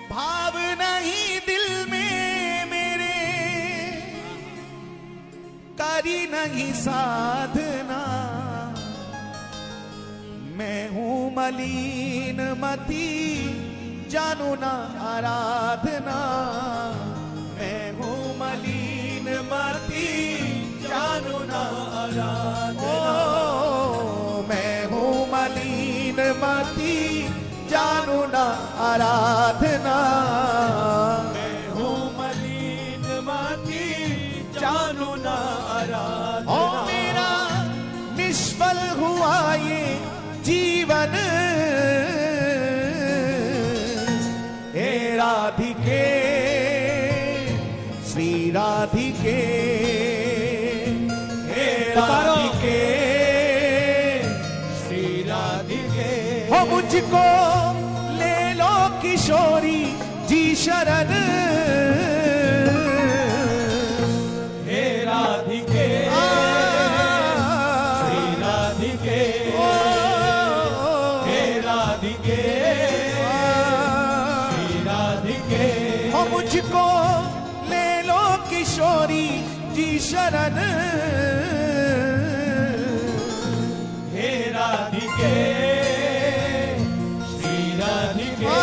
भाव नहीं दिल में मेरे, करी नहीं साधना, मैं हूं मलिन मती जानू ना आराधना, मैं हूं मलिन मती जानू ना आराधना, मैं हूं मलिन मती जानू ना आराधना, मैं हूँ मलिन मती जानू ना आराधना। ओ मेरा निष्फल हुआ ये जीवन, हे राधिके श्री राधिके, हे राधिके श्री राधिके। हो मुझको ले लो किशोरी जी शरण, हे राधिके श्री राधिके, हे राधिके श्री राधिके। हो मुझको ले लो किशोरी जी शरण, हे राधिके श्री राधिके,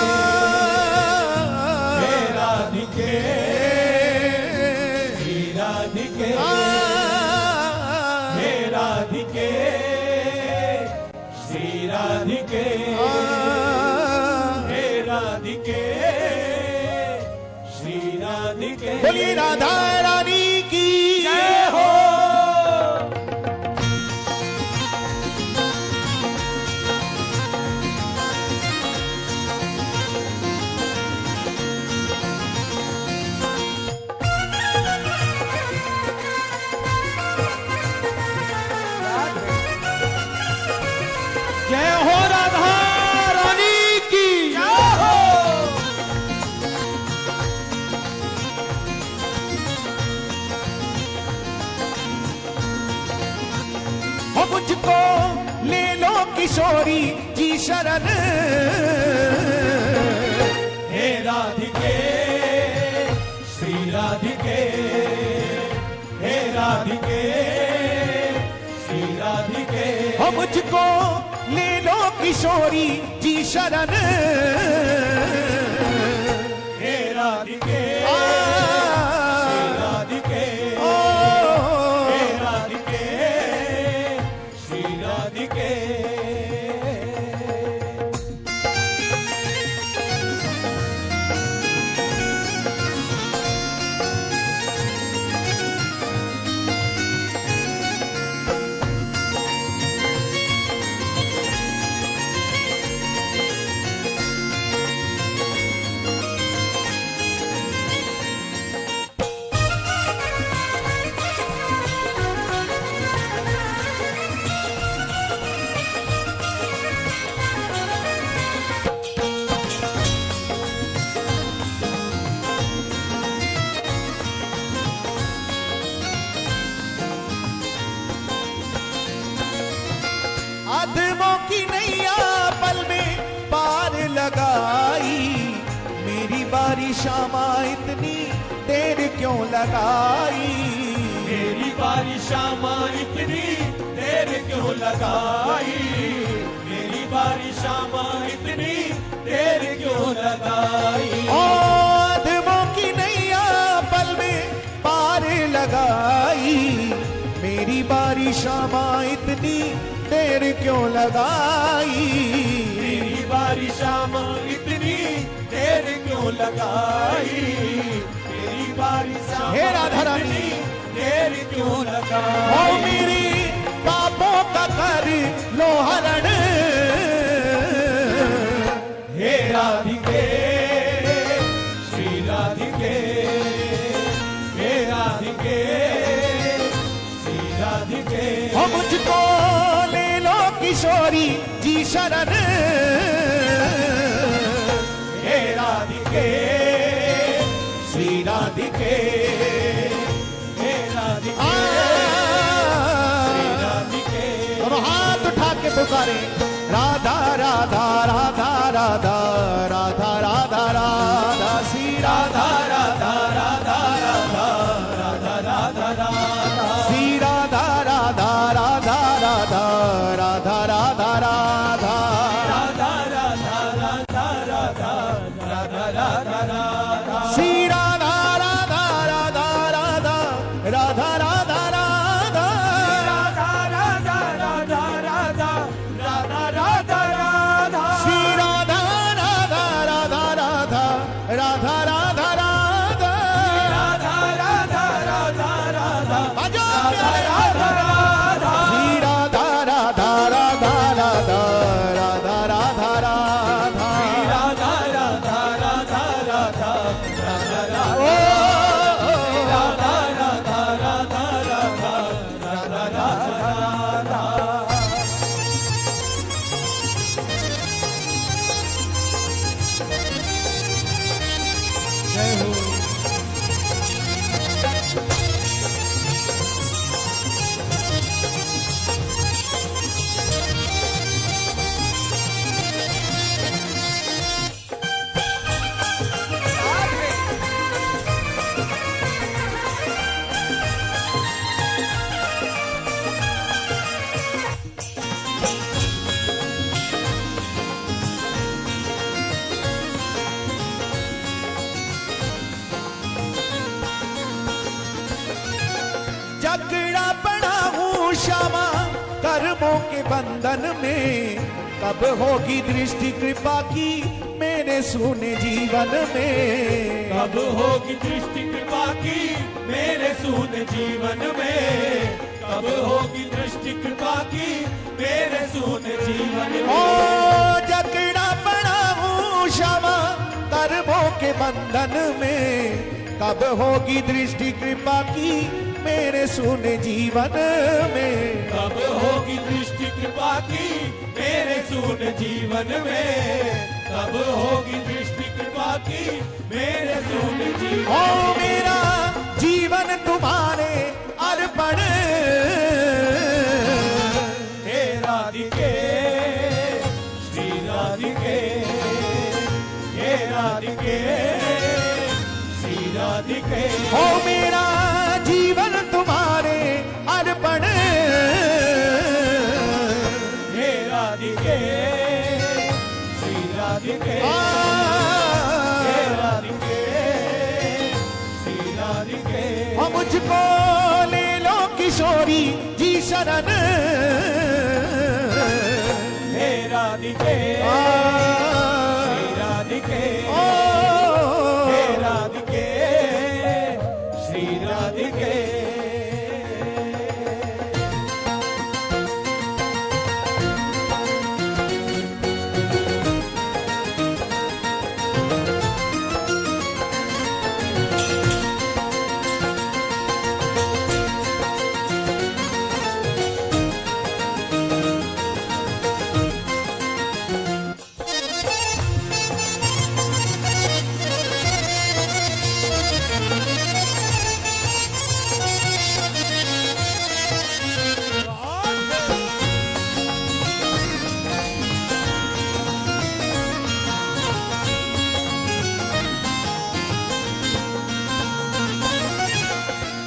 हे राधिके श्री राधिके, हे राधिके श्री राधिके, हे राधिके श्री राधिके। बोलिए राधा रानी की जय हो। जय हो राधा रानी की जय हो। हो मुझको ले लो किशोरी जी शरण, हे राधिके श्री राधिके, हे राधिके श्री राधिके, हो मुझको ले लो किशोरी जी शरण, हे राधिके श्री राधिके, ओ हे राधिके श्री राधिके। अधमों की नैया पल में पार लगाई, मेरी बारी शामा इतनी देर क्यों लगाई, मेरी बारी शामा इतनी देर क्यों लगाई, मेरी बारी शामा इतनी देर क्यों लगाई। ओ अधमों की नैया पल में पार लगाई, मेरी बारी शामा इतनी देर क्यों लगाई, मेरी बारी शामा इतनी देर क्यों लगाई, मेरी बारी शामा हे राधा रानी इतनी देर क्यों ओ लगाई। मेरी पापों का कर लो हरण, हे राधिके श्री राधिके, हे राधिके श्री राधिके, हो मुझको ले लो किशोरी जी शरण, हे राधिके श्री राधिके, हे राधिके श्री राधिके। अब हाथ उठा के पुकारे राधा राधा राधा राधा राधा राधा राधा राधा राधा राधा श्री राधा राधा राधा राधा राधा राधा राधा राधा राधा राधा राधा राधा राधा श्री राधा राधा राधा राधा राधा राधा राधा राधा राधा राधा राधा बाजो राधा राधा श्री राधा राधा राधा राधा राधा राधा राधा राधा राधा राधा राधा राधा ओ, ओ, ओ, राधा राधा राधा राधा राधा राधा जय हो जकड़ा पड़ा हूँ क्षमा कर्मों के बंधन में, कब होगी दृष्टि कृपा की मेरे सुने जीवन में। कब होगी दृष्टि कृपा की मेरे सूने जीवन में कब होगी दृष्टि कृपा की मेरे सूने जीवन ओ में जकड़ा पड़ा हूँ क्षमा कर्मों के बंधन में, कब होगी दृष्टि कृपा की मेरे सुने जीवन में। कब होगी दृष्टि कृपा की मेरे सूने जीवन में कब होगी दृष्टि कृपा की मेरे सूने जीवन ओ मेरा जीवन तुम्हारे अर्पण, हे राधिके श्री राधिके हे राधिके श्री राधिके ओ मेरा जीवन तुम्हारे अर्पण, हे राधिके श्री राधिके आ, हे राधिके श्री राधिके ओ मुझको ले लो किशोरी जी शरण, हे राधिके आ, श्री राधिके ओ, हे राधिके श्री राधिके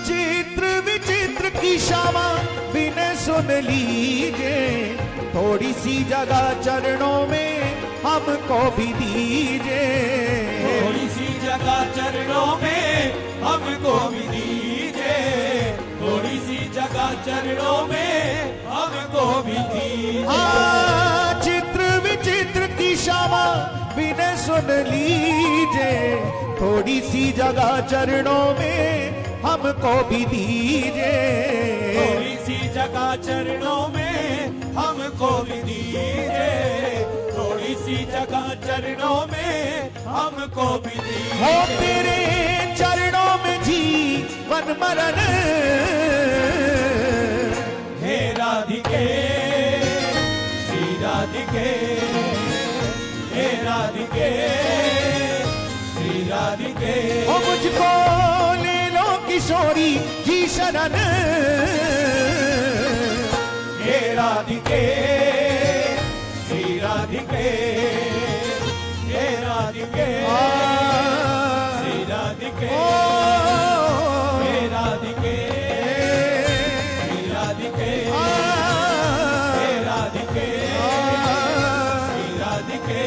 चित्र विचित्र की क्षमा बिन सुन लीजिए, थोड़ी सी जगह चरणों में हमको भी दीजिए। थोड़ी सी जगह चरणों में हमको भी दीजिए थोड़ी सी जगह चरणों में हमको भी दीजिए चित्र विचित्र की क्षमा बिन सुन लीजिए, थोड़ी सी जगह चरणों में हमको भी दीजिए। थोड़ी सी जगह चरणों में हमको भी दीजिए थोड़ी सी जगह चरणों में हमको भी हो दीजिए तेरे चरणों में जीवन मरण, हे राधिके श्री राधिके हे राधिके श्री राधिके ओ मुझको ले लो किशोरी जी शरण, हे राधिके श्री राधिके हे राधिके श्री राधिके हे राधिके श्री राधिके हे राधिके श्री राधिके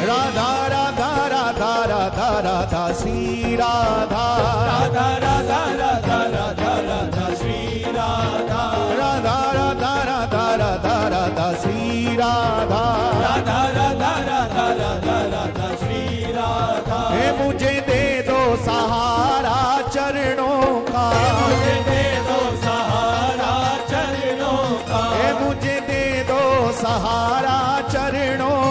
राधा राधा राधा राधा राधा श्री राधा राधा राधा राधा राधा राधा श्री राधा राधा राधा राधा राधा राधा श्री राधा राधा राधा राधा राधा राधा श्री राधा हे मुझे दे दो सहारा चरणों का मुझे दे दो सहारा चरणों का हे मुझे दे दो सहारा चरणों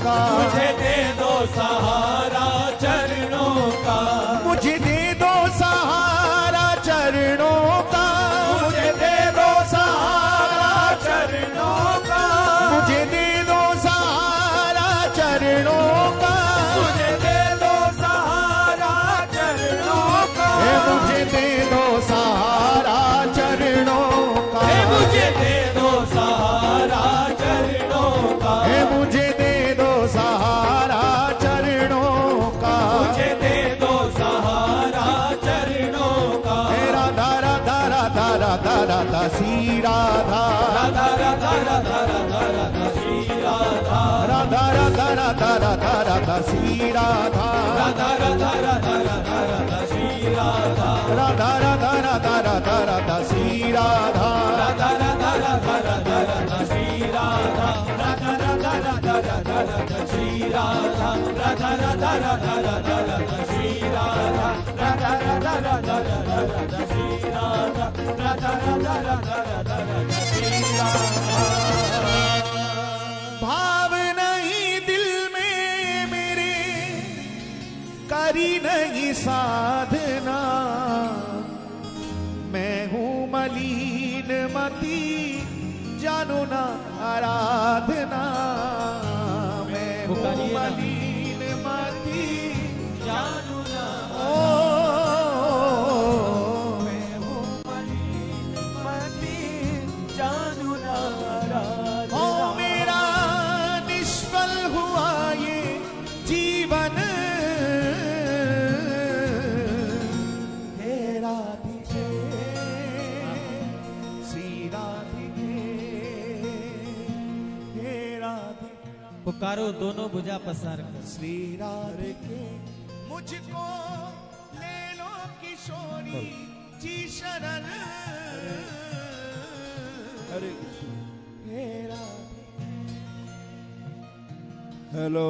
का मुझे दे दो सहारा चरणों का मुझे दे दो सहारा चरणों का मुझे दे दो सहारा चरणों का मुझे दे दो सहारा चरणों का मुझे दे दो सहारा चरणों का हे मुझे दे दो सहारा चरणों का हे मुझे दे दो सहारा चरणों का हे मुझे दे दो सहारा चरणों का मुझे दे दो सहारा चरणों का हे राधा राधा राधा राधा राधा श्री राधा राधा राधा राधा राधा राधा श्री राधा राधा राधा राधा राधा राधा श्री राधा राधा राधा राधा राधा राधा श्री राधा राधा राधा राधा राधा राधा श्री राधा राधा राधा राधा राधा राधा श्री राधा राधा राधा राधा राधा राधा श्री राधा राधा राधा राधा राधा राधा श्री राधा राधा राधा राधा राधा राधा श्री राधा राधा राधा राधा राधा राधा श्री राधा भाव नहीं दिल में मेरे करी नहीं साधना मैं हूँ मलिन मती जानो ना आराधना मैं हूँ पुकारिए ना। मलिन मती जानू ना मैं हूँ मती जानू ना ओ मेरा निष्फल हुआ ये जीवन हे राधिके श्री राधिके हे राधिके पुकारो दोनों भुजा पसार कर श्री राधिके मुझको ले लो किशोरी जी शरण हरे हे राधिके हेलो